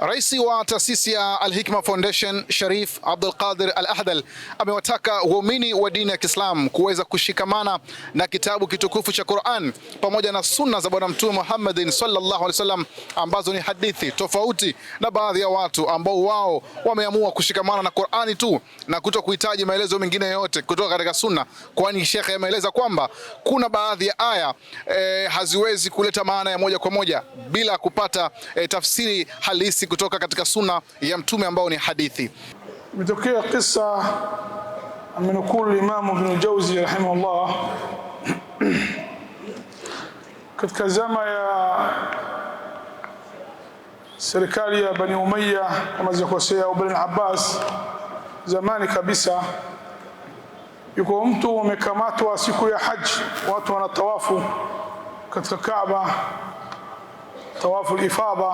Rais wa taasisi ya Al-Hikma Foundation Sharif Abdul Qadir Al-Ahdal amewataka waumini wa dini ya Kiislamu kuweza kushikamana na kitabu kitukufu cha Qur'an pamoja na sunna za Bwana Mtume Muhammadin sallallahu alaihi wasallam ambazo ni hadithi, tofauti na baadhi ya watu ambao wao wameamua kushikamana na Qur'ani tu na kuto kuhitaji maelezo mengine yote kutoka katika sunna, kwani Sheikh ameeleza kwamba kuna baadhi ya aya haziwezi kuleta maana ya moja kwa moja bila kupata tafsiri halisi kutoka katika sunna ya Mtume ambao ni hadithi. Imetokea kisa amenukulu Imam Ibn Jawzi rahimahullah katika zama ya serikali ya Bani Umayya kama zikosea au Bani Abbas, zamani kabisa. Yuko mtu amekamatwa siku ya haji, watu wanatawafu katika Kaaba, tawafu al-ifada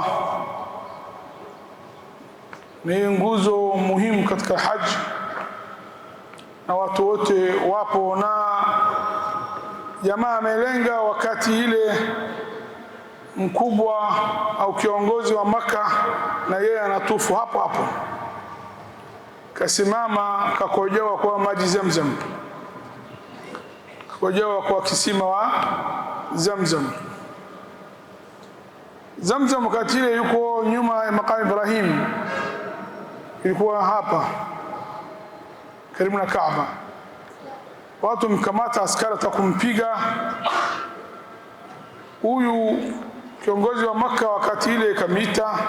ni nguzo muhimu katika haji, na watu wote wapo, na jamaa amelenga wakati ile mkubwa au kiongozi wa Maka, na yeye anatufu hapo hapo, kasimama kakojewa kwa maji Zamzam, kakojewa kwa kisima wa Zamzam. Zamzam wakati ile yuko nyuma ya makamu Ibrahim, ilikuwa hapa karibu na Kaaba. Watu mkamata askari atakumpiga huyu kiongozi wa Maka wakati ile, kamita,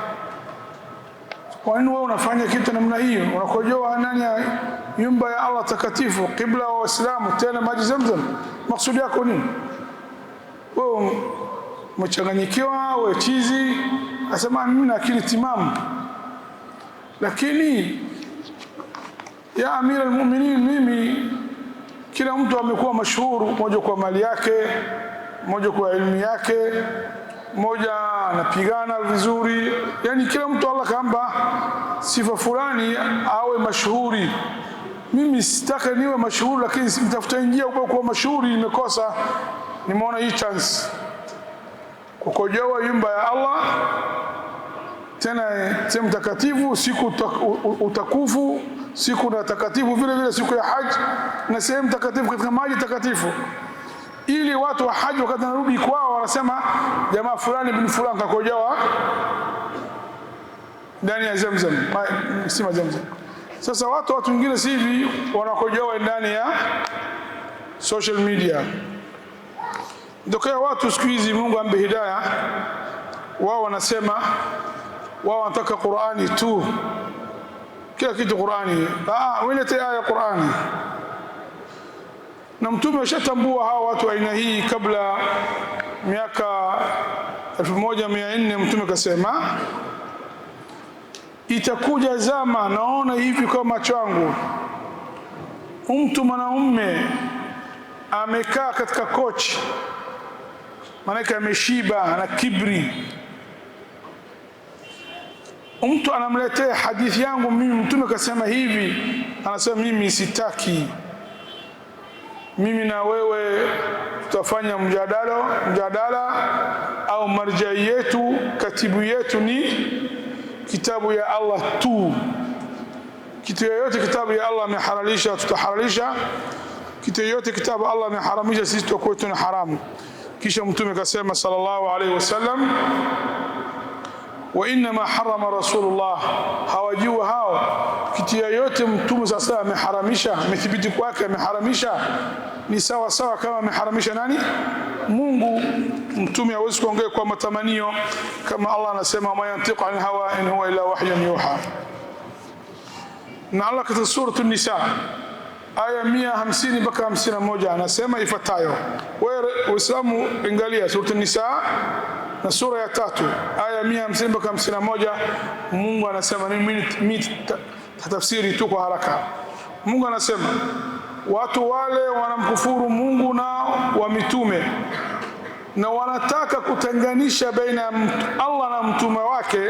kwa nini wewe unafanya kitu namna hiyo? Unakojoa ndani ya nyumba ya Allah takatifu, kibla wa Waislamu, tena maji Zamzam, maksudi yako nini? Wewe umechanganyikiwa, wewe chizi. Asema mimi na akili timamu, lakini ya Amir al-Mu'minin, mimi kila mtu amekuwa mashuhuru, mmoja kwa mali yake, mmoja kwa elimu yake, mmoja anapigana vizuri, yani kila mtu Allah kaamba sifa fulani awe mashuhuri. Mimi sitaka niwe mashuhuri, lakini nitafuta njia kwa mashuhuri, nimekosa. Nimeona hii chance kukojoa nyumba ya Allah, tena sehemu takatifu, siku utakufu, siku na takatifu vile vile, siku ya haji na sehemu takatifu katika maji takatifu, ili watu wa haji wakati wanarudi kwao wanasema jamaa fulani bin fulani kakojoa ndani ya Zamzam, sima Zamzam. Sasa watu wengine si hivi, wanakojoa ndani ya social media. Ndio watu siku hizi, Mungu ambe hidayah, wao wanasema wao wanataka Qur'ani tu, kila kitu Qur'ani. Wilete aya Qur'ani. Na Mtume ashatambua hawa watu aina hii kabla miaka 1400. Mtume kasema itakuja zama, naona hivi kwa macho yangu, mtu mwanaume amekaa katika kochi, maana ameshiba na kibri, mtu anamletea hadithi yangu mimi, Mtume kasema hivi, anasema mimi sitaki, mimi na wewe tutafanya mjadala au marjai yetu, katibu yetu ni kitabu ya Allah tu. Kitu yoyote kitabu ya Allah amehalalisha tutahalalisha, kitu yoyote kitabu Allah ameharamisha sisi tutakuwa tuna haramu. Kisha Mtume kasema sallallahu alaihi wasallam, wa inma harama Rasulullah, hawajua hao kitu yoyote Mtume sasa ameharamisha, amethibiti kwake ameharamisha, ni sawa sawa kama ameharamisha nani? Mungu. Mtume hawezi kuongea kwa matamanio, kama Allah anasema ma yantiqu anil hawa in huwa illa wahyun yuha. Na Allah katika sura an-Nisa aya 150 mpaka 51 anasema ifuatayo. Wewe Uislamu, angalia sura an-Nisa na sura ya 3 aya 150 mpaka 51. Mungu anasema, mimi tafsiri tu kwa haraka. Mungu anasema watu wale wanamkufuru Mungu na wa mitume, na wanataka kutenganisha baina ya Allah na mtume wake,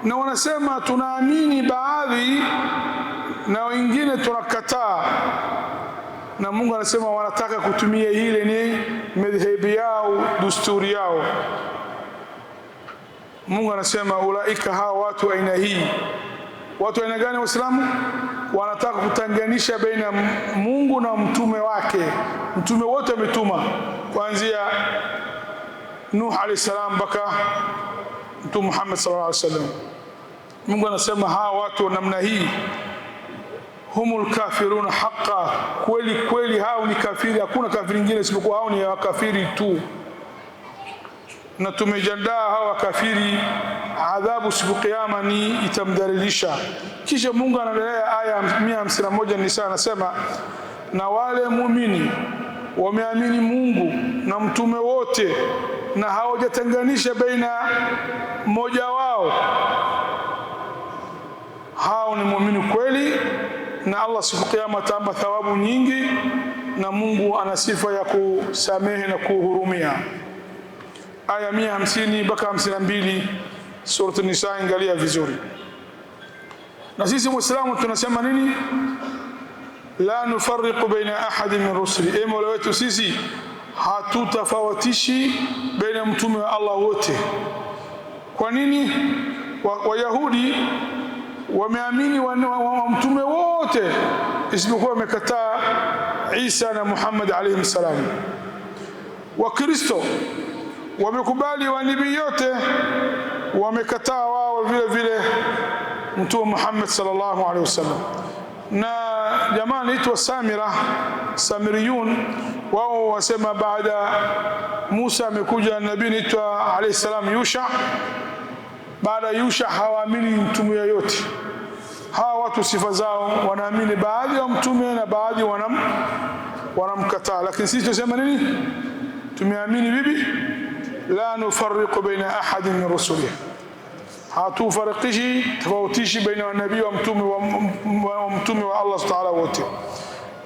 na wanasema tunaamini baadhi na wengine tunakataa. Na Mungu anasema wanataka kutumia hile ni madhhabi yao, desturi yao. Mungu anasema ulaika, hawa watu aina hii. Watu aina gani Waislamu? Wanataka kutenganisha baina Mungu na mtume wake. Mtume wote ametuma kuanzia Nuh alayhi salam mpaka Mtume Muhammad sallallahu alayhi wasallam. Mungu anasema hawa watu namna hii, humul kafiruna haqqan, kweli kweli hao ni kafiri, hakuna kafiri mwingine isipokuwa hao ni kafiri tu. Na tumejandaa hawa kafiri adhabu siku kiyama ni itamdhalilisha. Kisha Mungu anaendelea aya 151 Nisa anasema, na wale muumini wameamini Mungu na mtume wote na hawajatenganisha baina mmoja wao, hao ni muumini kweli, na Allah siku kiyama atampa thawabu nyingi, na Mungu ana sifa ya kusamehe na kuhurumia. Aya 150 mpaka 52 Surah An-Nisa, angalia vizuri. Na sisi Waislamu tunasema nini? La nufarriqu baina ahadin min rusuli, Mola wetu sisi hatutafawatishi baina mtume wa Allah wote. Kwa nini? Wayahudi wameamini wa mtume wote isipokuwa wamekataa Isa na Muhammad alayhi salam. Wakristo wamekubali wanabii yote, wamekataa wao vile vile mtume Muhammad sallallahu alaihi wasallam. Na jamaa anaitwa Samiriyun, wao wasema baada Musa amekuja nabii anaitwa alayhi salam Yusha. Baada Yusha hawaamini mtume yoyote. Hawa watu sifa zao wanaamini baadhi ya mtume na baadhi wanamkataa. Lakini sisi tunasema nini? Tumeamini bibi la nufarriqu baina ahadin min rusulihi, hatufariqishi tofautisha baina nabii wa mtume wa Allah Ta'ala wote.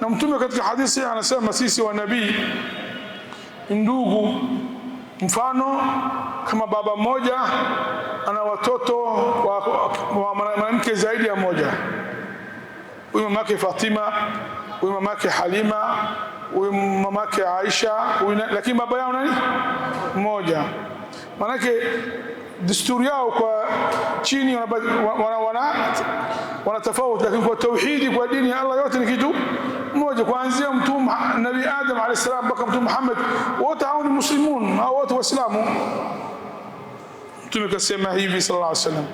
Na mtume katika hadithi anasema sisi wa nabii ndugu, mfano kama baba mmoja ana watoto wa mwanamke zaidi ya moja. Huyu mamake Fatima, huyu mamake Halima, huyu mamake Aisha, lakini baba yao nani? Mmoja. Manake desturi yao kwa chini wana tofauti, lakini kwa tauhidi, kwa dini ya Allah yote ni kitu mmoja. Kuanzia mtume Nabii Adam alayhi salam mpaka mtume Muhammad, wote hao ni muslimun, hao wote waislamu. Mtume kasema hivi sallallahu alayhi wasallam,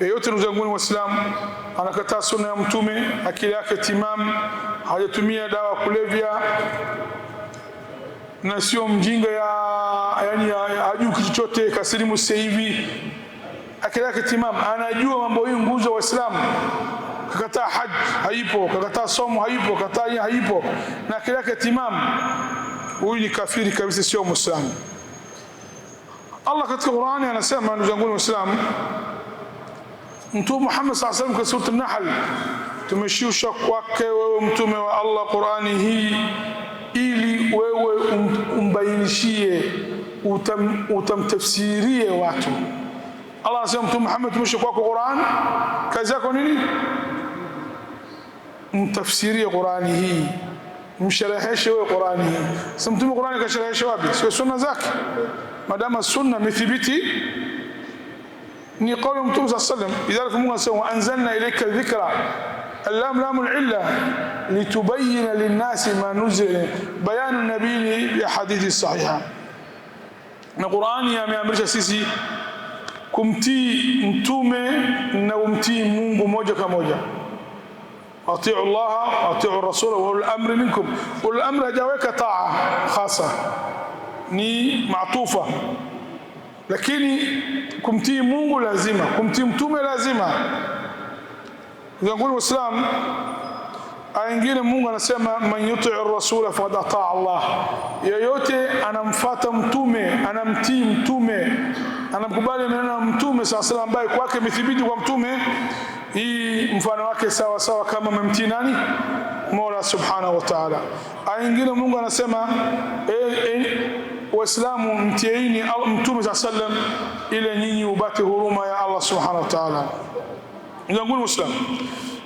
yeyote ndugu zangu waislamu anakataa sunna ya mtume, akili yake timam, hajatumia dawa kulevya na sio mjinga yani hajui kitu chochote, kasilimu sasa hivi, akili yake timam, anajua mambo hii nguzo wa Uislamu, kakataa haji haipo, kakataa somo haipo, kakataa haipo, na akili yake timam, huyu ni kafiri kabisa, sio muislamu. Allah katika Qur'ani anasema, ndugu zangu waislamu, Mtume Muhammad sallallahu alaihi wasallam kwa Surah An-Nahl, tumeshusha kwake wewe mtume wa Allah Qur'ani hii ili wewe umbainishie, utamtafsirie watu. Allah anasema Mtume Muhammad tumeshusha kwako Qur'an, kazi yako nini? Mtafsirie Qur'ani hii, mshareheshe wewe Qur'ani hii. Sasa mtume Qur'ani kasharehesha wapi? Sio sunna zake. Madama sunna mithibiti ni kauli ya Mtume sallallahu alayhi wasallam. Idhalika Mungu anasema anzalna ilayka dhikra, allam lamul illa litubayyana linnasi ma nuzila, bayanu nabii ya hadithi sahiha. Na Qur'ani ameamrisha sisi kumtii mtume na kumtii Mungu moja kwa moja. Atiu Allah, atiu Rasul wa ulul amri minkum. Ulul amri hajaweka taa khasa, ni maatufa, lakini kumtii Mungu lazima, kumtii mtume lazima. Ndugu Waislamu, aya nyingine Mungu anasema man yuti ar-rasula faqad ataa Allah, yeyote anamfuata mtume, anamtii mtume, anamkubali maneno ya mtume sallallahu alaihi wasallam ambaye kwake imethibiti kwa mtume, hii mfano wake sawa sawa kama memtii nani? Mola subhanahu wa ta'ala. Aya nyingine Mungu anasema Waislamu mtiini mtume sallallahu alaihi wasallam ili nyinyi upate huruma ya Allah subhanahu wa ta'ala. Ndugu Waislamu,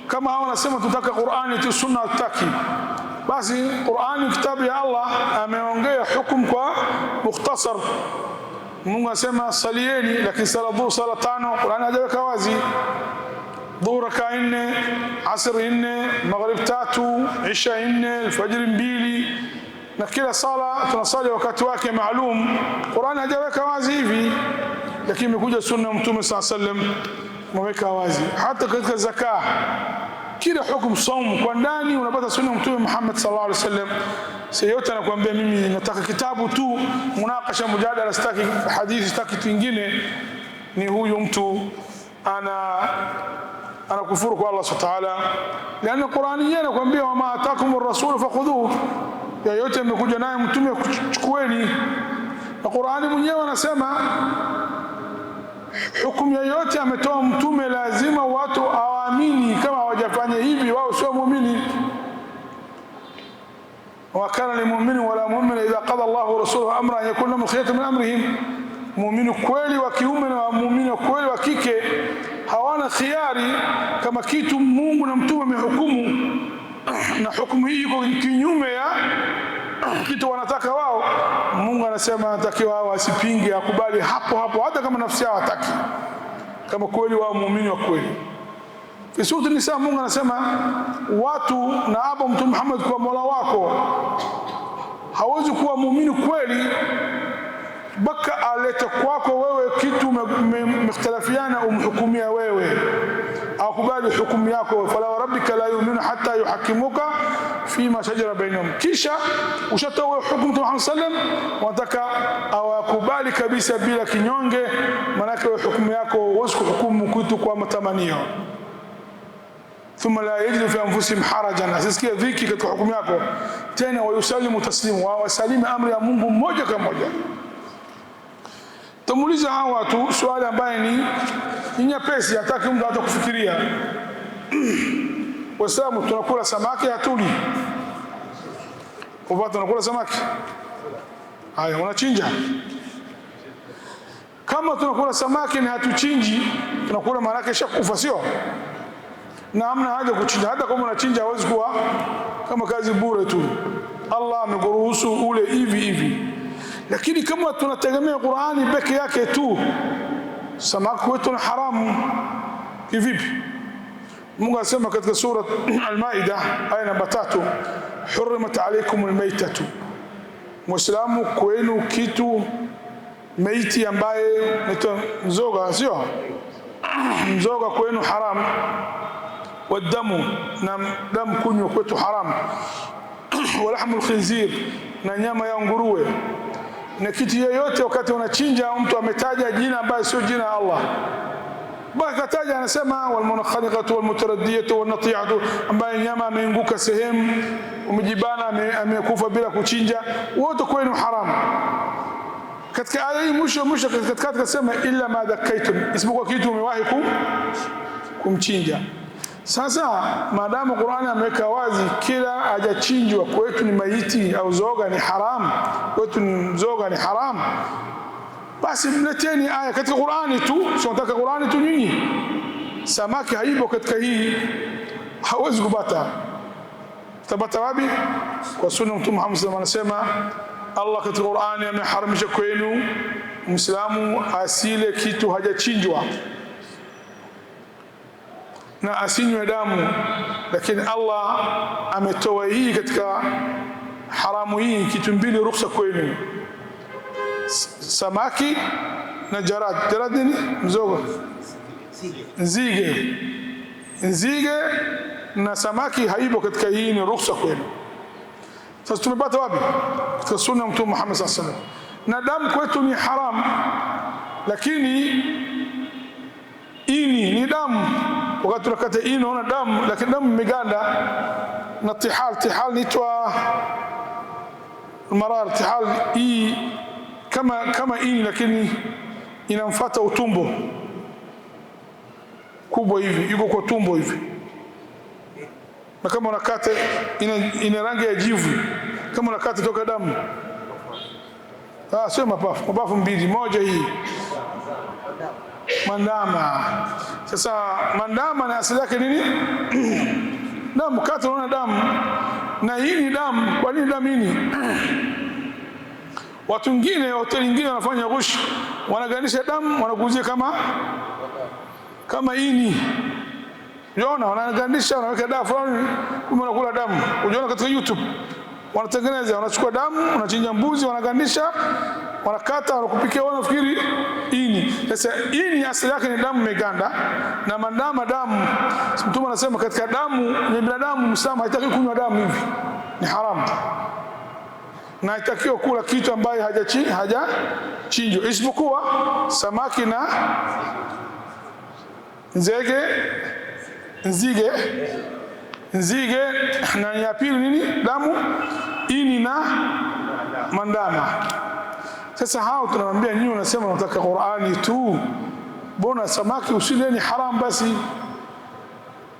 kama hawa wanasema tunataka Qur'ani tu, sunna tutaki, basi Qur'ani kitabu ya Allah ameongea hukumu kwa mukhtasar, Mungu anasema salieni, lakini sala dhuhur sala 5 Qur'ani hajaweka wazi. Dhuhur raka 4, asr 4, maghrib 3, isha 4, alfajr 2, na kila sala tunasali wakati wake maalum. Qur'ani hajaweka wazi hivi, lakini imekuja sunna Mtume sallallahu alayhi wasallam mweka wazi. Hata katika zaka, kila hukumu saumu kwa ndani unapata sunna Mtume Muhammad sallallahu alayhi wasallam. Yote anakuambia mimi nataka kitabu tu, munakasha, mujadala, sitaki hadithi, sitaki kitu kingine, ni huyu mtu anakufuru kwa Allah subhanahu wa ta'ala. Maana Qur'ani yenyewe anakuambia wama atakumur rasul fakhudhuhu, yote amekuja naye mtume kuchukueni. Na Qur'ani mwenyewe anasema hukumu yoyote ametoa mtume lazima watu awaamini, kama hawajafanya hivi wao sio muumini. وكان للمؤمن ولا مؤمن إذا قضى الله ورسوله أمرا أن يكون لهم الخيرة من أمرهم. مؤمن kweli wa kiume na muumini kweli wa kike hawana khiari, kama kitu Mungu na mtume wamehukumu na hukumu hii iko kinyume ya kitu wanataka wao, Mungu anasema anatakiwa wao asipinge, akubali hapo hapo, hata kama nafsi yao hataki, kama kweli wao muumini wa kweli. Fi Surati Nisa Mungu anasema watu na hapo Mtume Muhammad kwa Mola wako hawezi kuwa muumini kweli mpaka alete kwako wewe kitu mختلفiana umhukumia wewe, akubali hukumu yako. Fala rabbika la yu'minu hatta yuhakkimuka fima shajara bainahum, kisha ushatoa hukumu Mtume Muhammad sallam, wataka awakubali kabisa bila kinyonge, maana hukumu yako huwezi kuhukumu kitu kwa matamanio. Thumma la yajidu fi anfusihim harajan, asisikia dhiki katika hukumu yako tena, wayusalimu taslimu, wasalimi amri ya Mungu moja kwa moja. Tumuuliza hawa watu swali ambaye ni nyepesi, hataki mtu hata kufikiria. Waislamu tunakula samaki hatuli? Kwa tunakula samaki? Haya, unachinja? Kama tunakula samaki na hatuchinji, tunakula maana yake shakufa, sio? Na hamna haja kuchinja. Hata kama unachinja hawezi kuwa kama kazi bure tu. Allah amekuruhusu ule hivi hivi. Lakini kama tunategemea Qur'ani peke yake tu, samaki wetu ni haramu. Kivipi? Mungu anasema katika sura Al-Maida aya namba 3, hurrimat alaykumul maytatu, Muislamu kwenu kitu maiti ambaye mzoga, sio? Mzoga kwenu haram, wadamu, na damu kunywa kwetu haram, walahmul khinzir, na nyama ya nguruwe, na kitu yoyote wakati unachinja mtu ametaja jina ambaye sio jina la Allah, baka taja anasema walmunkhaniqatu walmutaraddiyatu wannatiyatu, ambaye nyama ameinguka sehemu, umejibana, amekufa bila kuchinja, wote kwenu haramu. Katika aya hii mwisho katika kasema illa ma dakaitum, isipokuwa kitu umewahi kumchinja. Sasa maadamu Qur'ani ameweka wazi kila hajachinjwa kwetu ni maiti au zoga ni haram, kwetu ni zoga ni haram, basi mleteni aya katika Qur'ani tu, sio nataka Qur'ani tu nyinyi. Samaki haipo katika hii, hawezi kupata. Tabata wapi? Kwa sunna Mtume Muhammad sallallahu alaihi wasallam anasema Allah katika Qur'ani ameharamisha kwenu Muislamu asile kitu hajachinjwa na asinywe damu, lakini Allah ametoa hii katika haramu hii kitu mbili ruhusa kwenu, samaki na jarad. Jarad ni mzoga, nzige na samaki haipo katika hii, ni ruhusa kwenu. Sasa tumepata wapi? Katika sunna Mtume Muhammad sallallahu alaihi wasallam. Na damu kwetu ni haram, lakini ini ni damu. Wakati tunakata ini unaona damu, lakini damu imeganda na tihal nitwa marar, tihal hii kama ini, lakini inamfuata utumbo kubwa hivi, yuko kwa tumbo hivi, na kama unakata ina rangi ya jivu, kama unakata toka damu. Sio mapafu mbili, moja hii mandama. Sasa mandama na asili yake nini? Damu. Kata unaona damu, na hii ni damu. Kwa nini damu hii? Watu wengine hoteli nyingine wanafanya ghush, wanagandisha damu wanakuuzia kama ini. Unaona, wanagandisha, wanaweka damu fulani, kumbe wanakula damu. Unaona katika YouTube wanatengeneza, wanachukua damu, wanachinja mbuzi, wanagandisha, wanakata, wanakupikia, wanafikiri ini. Sasa ini asili yake ni damu meganda, na mandama damu. Mtume anasema katika damu ya binadamu Muislamu haitaki kunywa damu hivi, ni haramu. Na haitakiwa kula kitu ambaye hajachinjwa, isipokuwa samaki na nzige na ya pili nini? Damu, ini na mandama. Sasa hao tunamwambia nyinyi unasema unataka Qur'ani tu, bona samaki usile, ni haram. Basi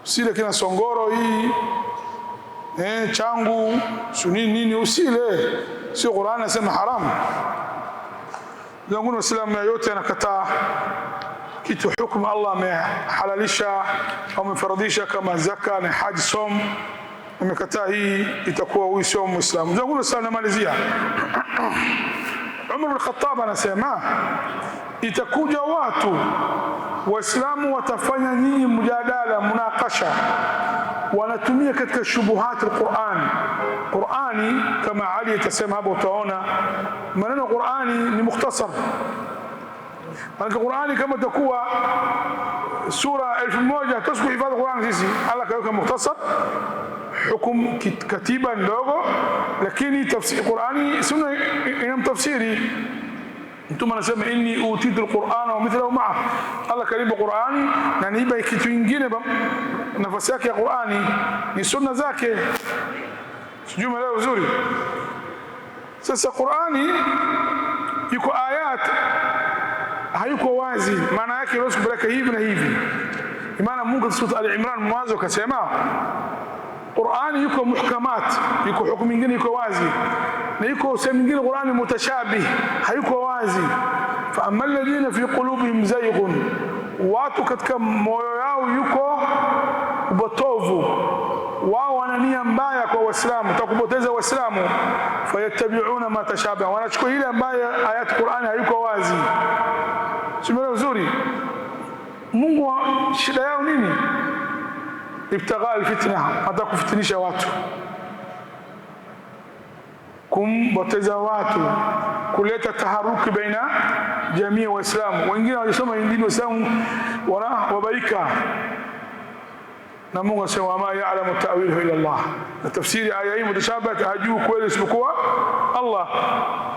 usile kina songoro hii changu nini usile, sio Qur'ani nasema haram. Zangu Waislamu yote anakataa kitu hukumu Allah amehalalisha au amefaradhisha kama zaka na haji, som, amekataa, hii itakuwa huyu sio Muislamu. Zangu Waislamu, namalizia Umar bin Khattab anasema itakuja watu Waislamu watafanya nyinyi mjadala, munakasha, wanatumia katika shubuhat al-Qur'an. Qur'ani kama Ali atasema hapo, utaona maneno Qur'ani ni mukhtasar. Maana Qur'ani kama takuwa sura 1000 tasbihi hifadhi Qur'an, sisi Allah kaweka mukhtasar, hukum katiba ndogo, lakini tafsiri Qur'ani sunna ina tafsiri. Mtume anasema inni utitu al-Qur'ana wa mithluhu ma'a, Allah karibu Qur'ani na niiba kitu kingine nafasi yake ya Qur'ani ni sunna zake. Sijui leo vizuri. Sasa Qur'ani yuko ayat hayuko wazi, maana yake Yesu kupeleka hivi na hivi. Maana Mungu sura Al-Imran mwanzo kasema Qur'ani yuko muhkamat, yuko hukumu nyingine yuko wazi, na yuko sehemu nyingine Qur'ani mutashabih, hayuko wazi. Fa amma alladhina fi qulubihim zayghun, watu katika moyo yao yuko upotovu, wao wana nia mbaya kwa Waislamu, takupoteza Waislamu. Fayattabi'una ma tashabaha, wanachukua ile ambayo ayat Qur'ani hayuko wazi. Sio vizuri. Mungu shida yao nini? Ibtigha alfitna, hata kufitinisha watu, kumpoteza watu, kuleta taharuki baina jamii ya Waislamu. Wengine walisoma dini Waislamu wanawabaika, na Mungu asema ma ya'lamu ta'wilahu illa Allah. Na tafsiri aya hii mutashabahat hajui kweli isipokuwa Allah.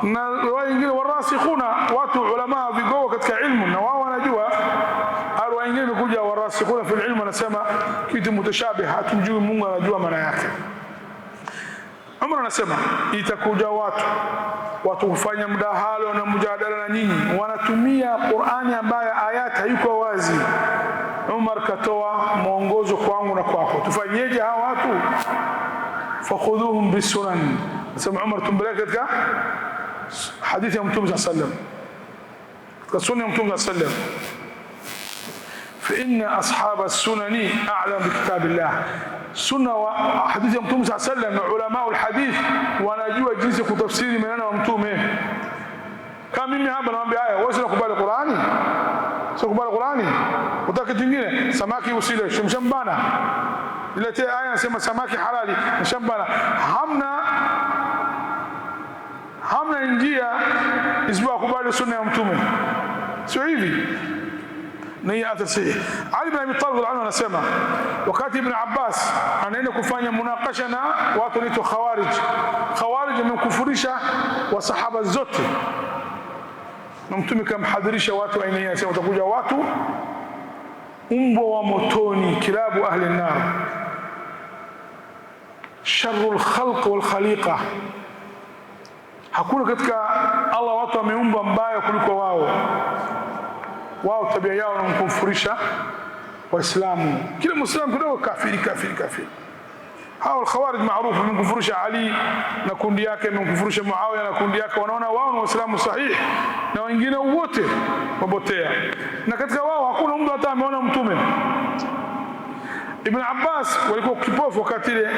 Na wengine warasikhuna, watu ulama vigogo katika ilmu, na wao wanajua. Arwa wengine kuja warasikhuna fil ilmu, anasema kitu mutashabih hatumjui, Mungu anajua maana yake. Umar anasema itakuja watu kufanya mdahalo na mjadala na nyinyi, wanatumia Qur'ani ambayo ayat hayuko wazi. Umar katoa mwongozo kwangu na kwako, tufanyeje hawa watu? Fakhudhuhum bisunan, nasema Umar tumbeleke katika hadithi ya Mtume sallallahu alayhi wasallam, katika sunna ya Mtume sallallahu alayhi wasallam, fa inna ashab as-sunani a'lam bi kitabillah. Sunna wa hadithi ya Mtume sallallahu alayhi wasallam, ulama al-hadith wanajua jinsi kutafsiri maneno ya Mtume. Kama mimi hapa naambia haya, wewe unakubali Qur'ani? Sio kubali Qur'ani? Utaki kingine, samaki usile, shambana. Niletee aya nasema samaki halali, shambana. Hamna njia isipokuwa kubali sunna ya Mtume. Sio hivi. Ni atasi. Ali ibn Abi Talib anasema wakati Ibn Abbas anaenda kufanya munakasha na watu wanaitwa Khawarij. Khawarij wamekufurisha wasahaba zote, na Mtume kamhadhirisha watu aina hii, anasema utakuja watu umbwa wa motoni, kilabu ahli an-nar, sharrul khalq wal khaliqa. Hakuna katika Allah watu wameumba mbaya kuliko wao. Wao tabia yao ni kumkufurisha Waislamu. Kila Muislamu kidogo kafiri. Hao al-Khawarij maarufu wamekufurisha Ali na kundi yake, wamekufurisha Muawiya na kundi yake, wanaona wao ni Waislamu sahihi na wengine wote wabotea. Na katika wao hakuna mtu hata ameona Mtume. Ibn Abbas walikuwa kipofu wakati ile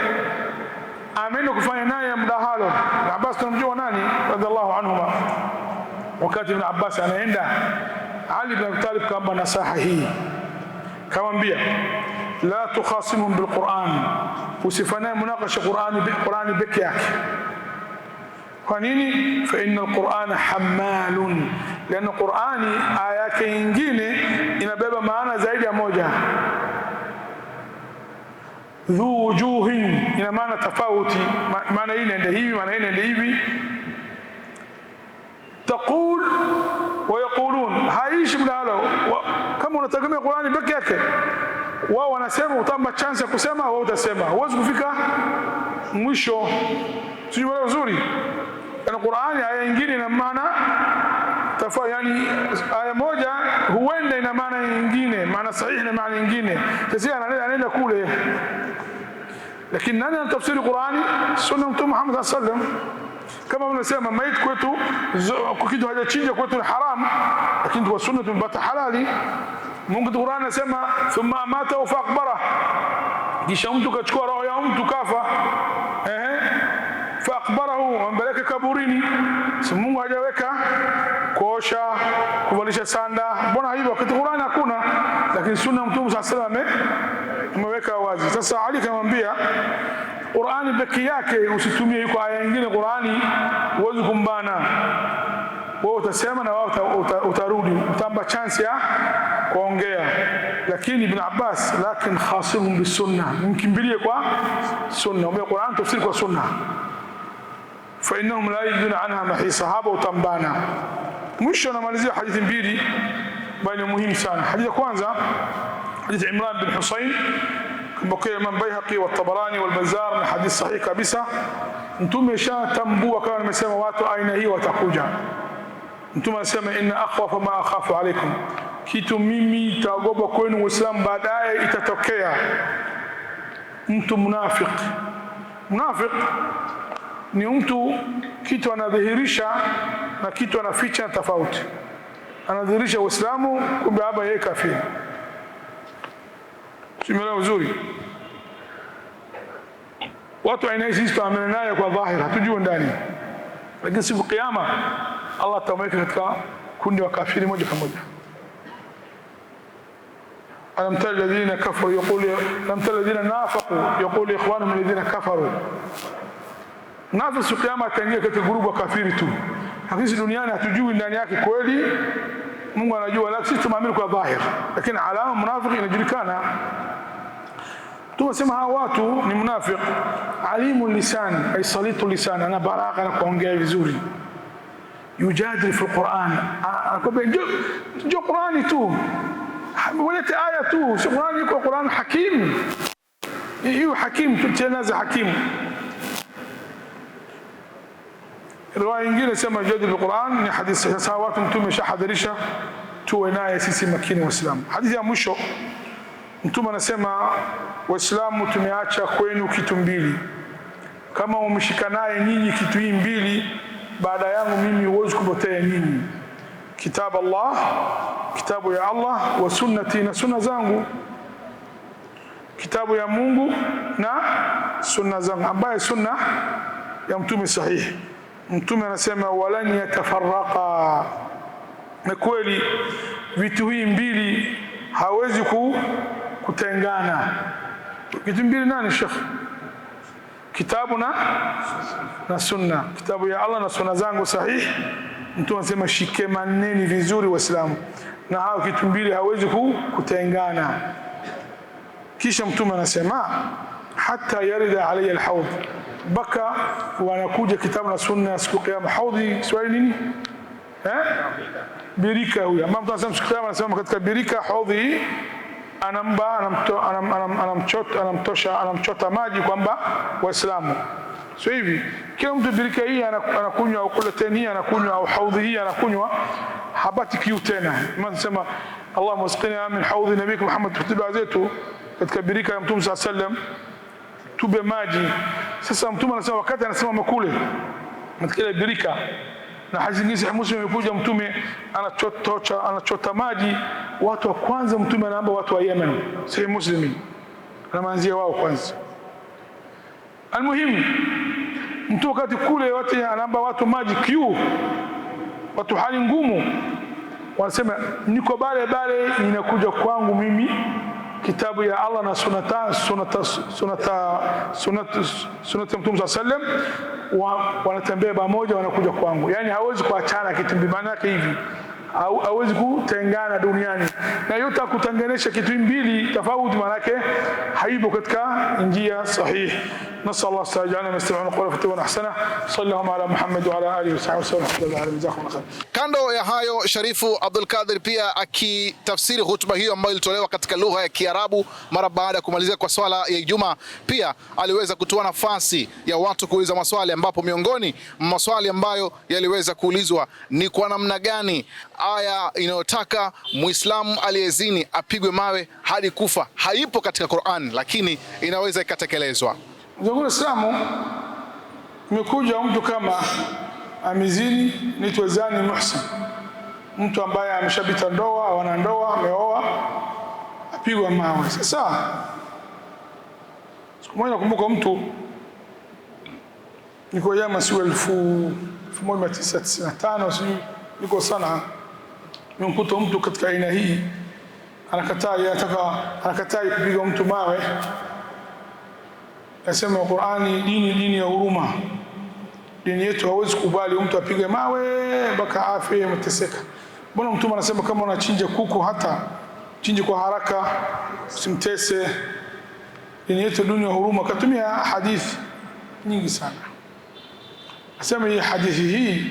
ameenda kufanya naye mdahalo. Ibn Abbas tunamjua nani radhiallahu anhuma. Wakati Ibn Abbas anaenda, Ali ibn Abi Talib kamba nasaha hii, kamwambia la tukhasimuhum bilquran, usifanye munakasha Qur'ani peke yake. Kwa nini? Fa inna alqur'ana hammalun, lana Qur'ani aya yake nyingine inabeba maana zaidi ya moja. Dhu wujuhin, ina maana tofauti, maana hii inaenda hivi, maana hii inaenda hivi. Taqul wa yaqulun, haishi mdahalo. Kama unategemea Qur'ani peke yake, wao wanasema utamba chance ya kusema, wao utasema, huwezi kufika mwisho. Sio vizuri. Na Qur'ani aya nyingine ina maana tofauti, yani aya moja huenda ina maana nyingine, maana sahihi na maana nyingine. Sasa anaenda kule. Lakini nani anatafsiri Qur'ani? Sunna Mtume Muhammad sallallahu alaihi wasallam. Kama unasema maiti kwetu kitu hajachinja kwetu ni haram, lakini kwa sunna tumepata halali. Mungu Qur'an anasema thumma mata fa aqbara, kisha mtu kachukua roho ya mtu kafa, fa aqbarahu, ambeleke kaburini. Si Mungu hajaweka kuosha, kuvalisha sanda, mbona hivyo? Katika Qur'an hakuna, lakini sunna Mtume sallallahu alaihi wasallam ameweka wazi. Sasa Ali kamwambia Qur'ani peke yake usitumie, yuko aya nyingine Qur'ani huwezi kumbana. Wewe utasema na wao utarudi, utamba chance ya kuongea. Lakini Ibn Abbas lakin khasirun bisunna, mkimbilie kwa sunna, umbe Qur'an tafsiri kwa sunna. Fa innahum la yajiduna anha mahisa, haba utambana. Mwisho namalizia hadithi mbili baina muhimu sana. Hadithi ya kwanza hadithi Imran bin Husayn mpokea Imam Baihaqi wa Tabarani wal Bazzar, na hadithi sahihi kabisa. Mtume shatambua kama nimesema watu aina hii watakuja. Mtume anasema inna akhwafa ma akhafu alaykum, kitu mimi taogopa kwenu Waislamu baadaye itatokea mtu munafiq. Munafiq ni mtu kitu anadhihirisha na kitu anaficha tofauti. Anadhihirisha Uislamu kumbe haba yeye kafiri. Simuelewa vizuri. Watu aina hizi tutaamana naye kwa dhahiri, hatujui ndani. Lakini siku kiyama Allah atamweka katika kundi wa kafiri moja kwa moja. Alam tara alladhina kafaru yaqulu, lam tara alladhina nafaqu yaqulu ikhwanuhum alladhina kafaru. Nafi siku kiyama ataingia katika grupu wa kafiri tu. Lakini duniani hatujui ndani yake kweli. Mungu anajua, lakini sisi tunaamini kwa dhahiri. Lakini alama munafiki inajulikana. Tunasema hawa watu ni munafiki. Alimu lisan, ay salitu lisan, ana baraka na kuongea vizuri. Yujadil fi alquran, akwambia ndio Qurani tu, walete aya tu, si Qurani, iko Qurani hakim. Hiyo hakim tena za hakim. Riwaya nyingine sema yujadil alquran ni hadithi. Sasa watu mtume shahadharisha tuwe naye sisi makini Waislamu. Hadithi ya mwisho Mtume anasema Waislamu tumeacha kwenu kitu mbili, kama umeshika naye nyinyi kitu hii mbili, baada yangu mimi huwezi kupotea nyinyi. Kitabu Allah, kitabu ya Allah, wa sunnati, na sunna zangu. Kitabu ya Mungu na sunna zangu, ambaye sunna ya mtume sahihi. Mtume anasema walan yatafarraqa, na kweli vitu hii mbili hawezi kutengana. Kitu mbili nani Sheikh? Kitabu na sunna. Kitabu ya Allah na sunna zangu sahihi. Mtume anasema shikemaneni vizuri Waislamu, na hao kitu mbili hawezi kutengana. Kisha Mtume anasema hata yarida alayya alhawd, baka wanakuja kitabu na sunna siku kiyama. Haudhi swali nini? Birika huyo. Mama tunasema siku kiyama, anasema katika birika haudhi anamchota maji kwamba Waislamu. So hivi kila mtu birika hii anakunywa, au kulateni hii anakunywa, au haudhi hii anakunywa, habati kiu tena. Mama tunasema Allahumma asqina min haudhi nabiyika Muhammad, tutuba zetu katika birika ya Mtume sallallahu alaihi wasallam, tube maji. Sasa Mtume anasema wakati anasimama kule katika ile birika, na hadithi Muslim imekuja Mtume anachota maji, watu wa kwanza Mtume anaomba watu wa Yemen, sahih Muslim, anaanzia wao kwanza. Almuhimu, mtu wakati kule wote anaomba watu maji kiu, watu hali ngumu, wanasema niko bale inakuja kwangu mimi kitabu ya Allah na sunata Mtume sallam, wanatembea pamoja, wanakuja kwangu. Yani hawezi kuachana kitu, maana yake hivi hawezi kutengana duniani, na yote kutenganisha kitu mbili tofauti, maana yake haipo katika njia sahihi. نسأل الله استعجالنا نستمعون قوله فتوبنا أحسنه صلى الله على محمد وعلى آله وصحبه وسلم. جزاكم الله خير. Kando ya hayo, Sharifu Abdul Qadir pia akitafsiri hutuba hiyo ambayo ilitolewa katika lugha ya Kiarabu mara baada ya kumalizika kwa swala ya Ijumaa, pia aliweza kutoa nafasi ya watu kuuliza maswali, ambapo miongoni mwa maswali ambayo yaliweza kuulizwa ni kwa namna gani aya inayotaka Muislamu aliyezini apigwe mawe hadi kufa haipo katika Qur'an, lakini inaweza ikatekelezwa. Ndugu Waislamu, imekuja mtu kama amezini, ni zani muhsin, mtu ambaye ameshabita ndoa au ana ndoa, ameoa, apigwa mawe. Sasa siku moja nakumbuka mtu, niko Yama, si 1995 sijui, niko sana, nimekuta mtu katika aina hii anakataa kupiga mtu mawe. Nasema Qur'ani dini ya huruma. Dini yetu hawezi kubali mtu apige mawe mpaka afe mteseka. Mbona Mtume anasema kama unachinja kuku hata chinje kwa haraka, usimtese. Dini yetu dini ya huruma. Katumia hadithi nyingi sana. Nasema hii hadithi hii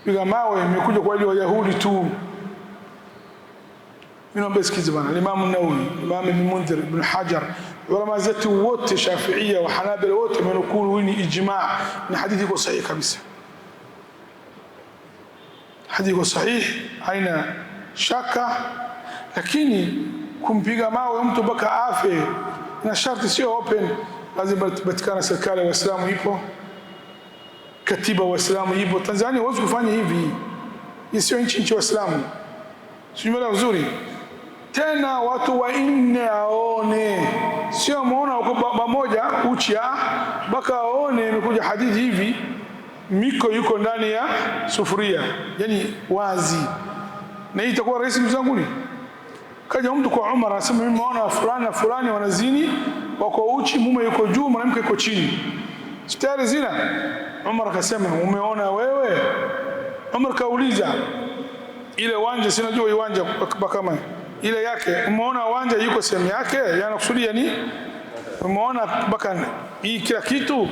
piga mawe imekuja kwa ajili ya Wayahudi tu. Mimi sikizi bana, Imam an-Nawawi, Imam Ibn Mundhir, Ibn Hajar, ulama zetu wote Shafi'ia wa Hanabila wote wamenukulu ni ijma' na hadithi iko sahihi kabisa. Hadithi iko sahihi, haina shaka. Lakini kumpiga mawe mtu mpaka afe na sharti sio open, lazima patikana serikali ya Waislamu ipo, katiba wa Waislamu ipo. Tanzania hawezi kufanya hivi, hii sio nchi ya Waislamu. Sio vizuri. Tena watu wanne aone, sio muona uko pamoja uchi, mpaka aone. Imekuja hadithi hivi, miko yuko ndani ya sufuria, yani wazi. Na hii itakuwa rahisi mzanguni. Kaja mtu kwa Umar anasema mimi naona fulani na fulani wanazini, wako uchi, mume yuko juu, mwanamke yuko chini, stari zina. Umar akasema umeona wewe? Umar kauliza ile wanja, sinajua iwanja kama ile yake, umeona wanja yuko sehemu yake, yanakusudia ni umeona mpaka hii kila kitu?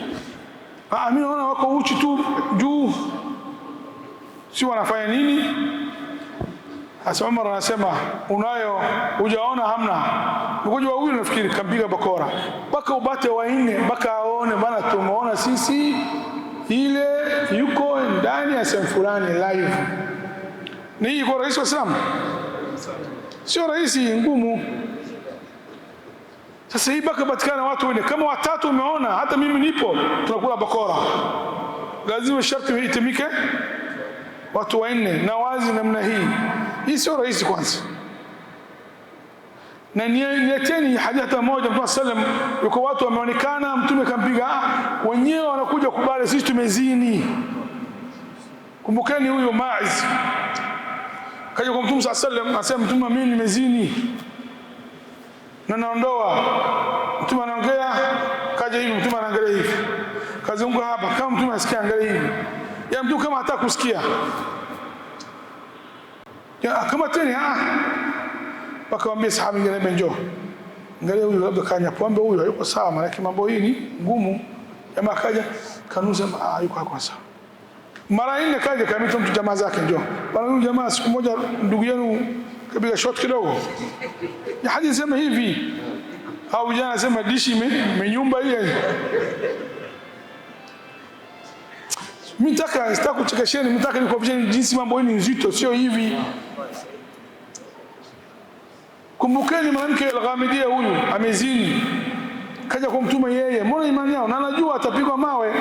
Mimi naona wako uchi tu juu, si wanafanya nini? Asa Umar anasema unayo, hujaona? Hamna. Mkojo wa huyu nafikiri kampiga bakora mpaka ubate wanne, mpaka aone bana, tumeona sisi ile yuko ndani ya sehemu fulani live. Ni hii kwa rais wa Islam? Sio rahisi, ngumu. Sasa hii mpaka patikana watu wengine kama watatu, umeona hata mimi nipo, tunakula bakora, lazima sharti itimike watu wanne na wazi namna hii. Hii sio rahisi kwanza. Na nieteni hadithi moja, Mtume sallam yuko watu wameonekana, Mtume kampiga, wenyewe wanakuja kubali sisi tumezini. Kumbukeni huyo Maiz kaja kwa Mtume sallam anasema, Mtume mimi nimezini na naondoa. Mtume anaongea, kaja hivi, Mtume anaangalia hivi, kazunguka hapa, kama Mtume asikia angalia hivi, ya Mtume kama hata kusikia ya kama tena wakamwambia sahabi ngine, njoo angalia huyu, labda kanya pombe, huyu hayuko sawa, maana mambo hii ni ngumu. Jamaa kaja kanuza, yuko hapo sawa. Mara nne kaja kamita mtu jamaa zake, njoo bwana, huyu jamaa siku moja ndugu yenu kapiga shot kidogo. Ya hadithi sema hivi, au jana sema dishi imenyumba hii. Mimi nataka kuchekesheni, nataka nikuonyesheni jinsi mambo hii ni nzito, sio hivi. Kumbukeni mwanamke al-Ghamidia huyu amezini, kaja kwa Mtume yeye, mbona imani yao, na anajua atapigwa mawe.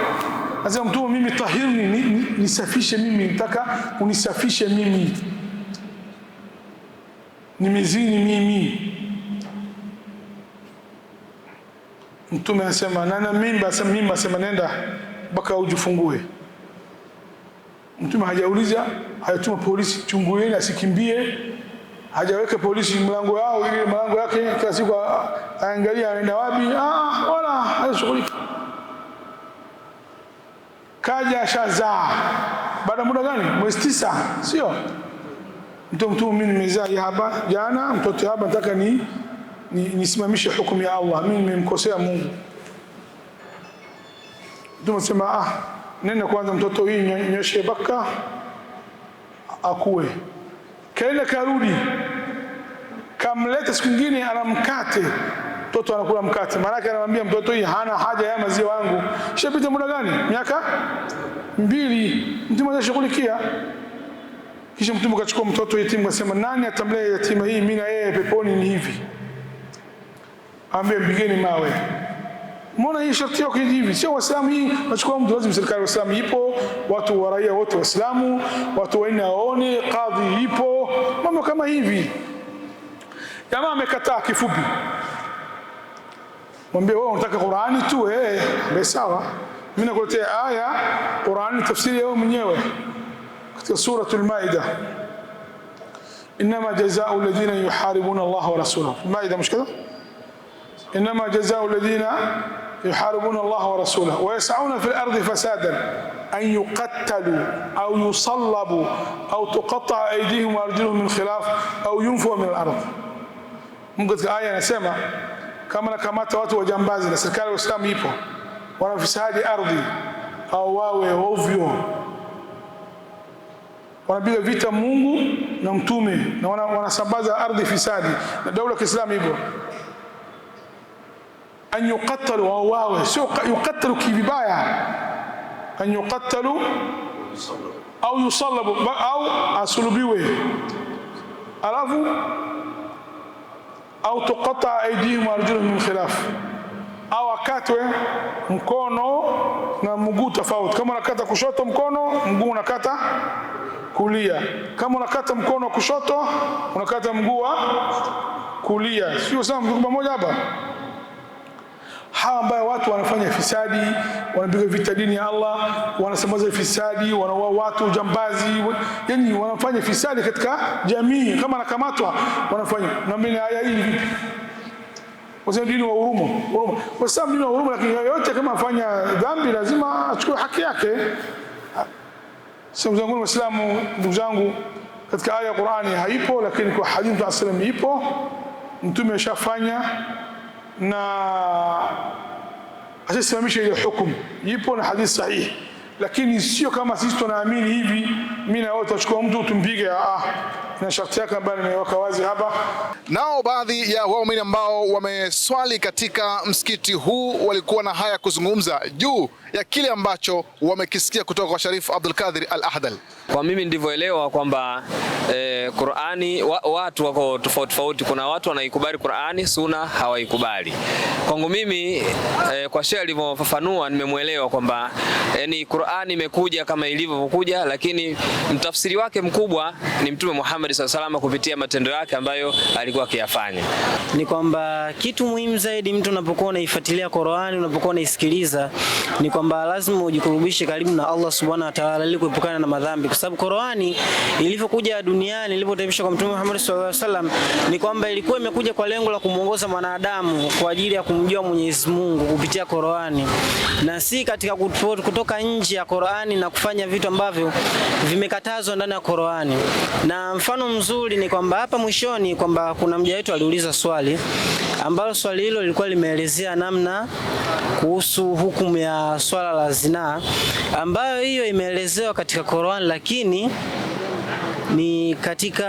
Anasema Mtume, mimi tahirni, nisafishe mimi, nataka unisafishe mimi, nimezini mimi. Mtume anasema nana mimba, asema nenda mpaka ujifungue. Mtume hajauliza, hayatuma polisi chungueni asikimbie, hajaweka polisi mlango yao ili mlango yake kila siku aangalia anaenda wapi, wala hashughulika. Kaja shazaa baada muda gani? Mwezi 9, sio? Mtume mimi nimezaa hapa jana, mtoto hapa nataka nisimamishe hukumu ya Allah, mimi nimemkosea Mungu. Mtume sema nenda kwanza mtoto hii nyoshe baka akue. Kaenda karudi, kamleta siku nyingine ana mkate, mtoto anakula mkate. Maana yake anamwambia mtoto hii hana haja ya maziwa yangu. Shapita muda gani? Miaka 2. Mtume anashughulikia. Kisha Mtume akachukua mtoto yatima akasema nani atamlea yatima hii, mimi na yeye peponi ni hivi. Ambie mpigeni mawe. Mbona hii sharti yako hivi? Sio Waislamu hii, nachukua mtu lazima serikali ya Uislamu ipo, watu wa raia wote Waislamu, watu waine waone, kadhi ipo, mambo kama hivi. Jamaa amekataa kifupi. Mwambie wewe unataka Qur'ani tu sawa. Mimi nakuletea aya Qur'ani tafsiri yao mwenyewe. Katika suratul Maida. Inma jazaa'u alladhina yuharibuna Allah wa rasulahu. Maida mش كده؟ إنما جزاء الذين يحاربون الله ورسوله ويسعون في الأرض فسادا أن يقتلوا أو يصلبوا أو تقطع أيديهم وأرجلهم من خلاف أو ينفوا من الأرض. ممكن آية نسمع كما نكمات watu wajambazi na serikali ya Uislamu ipo wanafisadi ardhi au wawe ovyo, wanapiga vita Mungu na mtume na wanasambaza ardhi fisadi na daula ya Kiislamu ipo. أن يقتلوا أو يقتلوا كبايا أن يقتلوا أو يصلبوا أو أصلبوا ألافوا أو تقطع أيديهم وأرجلهم من خلاف أو akatwe mkono na mguu tofauti. Kama unakata kushoto mkono, mguu unakata kulia. Kama unakata mkono kushoto, unakata mguu wa kulia. Sio sawa mguu mmoja hapa. Hawa ambao watu wanafanya fisadi, wanapiga vita dini ya Allah, wanasambaza fisadi, wanaua watu, jambazi, yani wanafanya fisadi katika jamii. Kama nakamatwa wanafanya na mimi aya hii vipi? Wasema dini wa huruma. Wasema dini wa huruma, lakini yote kama afanya dhambi lazima achukue haki yake. Sasa zangu Waislamu, ndugu zangu, katika aya ya Qur'ani haipo, lakini kwa hadithi ya Sallam ipo. Mtume ashafanya na asisimamisha ile hukumu, ipo na hadithi sahihi, lakini sio kama sisi tunaamini hivi mimi na wewe tutachukua mtu tumpige. Na sharti yake ambayo nimeweka wazi hapa. Nao baadhi ya waumini ambao wameswali katika msikiti huu walikuwa na haya kuzungumza juu ya kile ambacho wamekisikia kutoka kwa Sharif Abdul Qadir Al-Ahdal. Kwa mimi ndivyoelewa kwamba Qur'ani watu wako tofauti. Kuna watu wanaikubali Qur'ani, sunna hawaikubali. Kwangu mimi kwa shehe alivyofafanua nimemuelewa kwamba ni Qur'ani imekuja kama ilivyokuja, lakini mtafsiri wake mkubwa ni Mtume Muhammad SAW kupitia matendo yake ambayo alikuwa akiyafanya. Ni kwamba kitu muhimu zaidi mtu unapokuwa unaifuatilia Qur'ani, unapokuwa unaisikiliza, ni kwamba lazima ujikurubishe karibu na Allah Subhanahu wa Ta'ala ili kuepukana na madhambi, kwa sababu Qur'ani ilivyokuja duniani, ilipoteremshwa kwa Mtume Muhammad SAW, ni kwamba ilikuwa imekuja kwa lengo la kumuongoza mwanadamu kwa ajili ya kumjua Mwenyezi Mungu kupitia Qur'ani, na si katika kutoka nje ya Qur'ani na kufanya vitu ambavyo vimekatazwa ndani ya Qur'ani. Na mfano mzuri ni kwamba hapa mwishoni kwamba kuna mja wetu aliuliza swali ambalo swali hilo lilikuwa limeelezea namna kuhusu hukumu ya swala la zinaa, ambayo hiyo imeelezewa katika Qur'an, lakini ni katika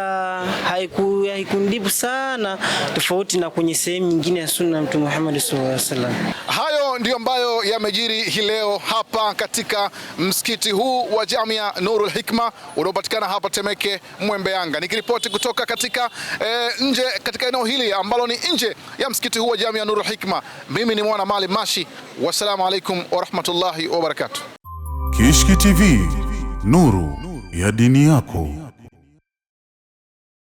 haikundibu sana, tofauti na kwenye sehemu nyingine ya sunna ya Mtume Muhammad SAW. Hayo ndio ambayo yamejiri hii leo hapa katika msikiti huu wa Jamia Nurul Hikma unaopatikana hapa Temeke, Mwembe Yanga. Nikiripoti kutoka katika nje katika eneo hili ambalo ni nje ya msikiti huu wa Jamia Nurul Hikma, mimi ni Mwana Mali Mashi. Wassalamu alaikum wa rahmatullahi wa barakatuh. Kishki TV, nuru ya dini yako.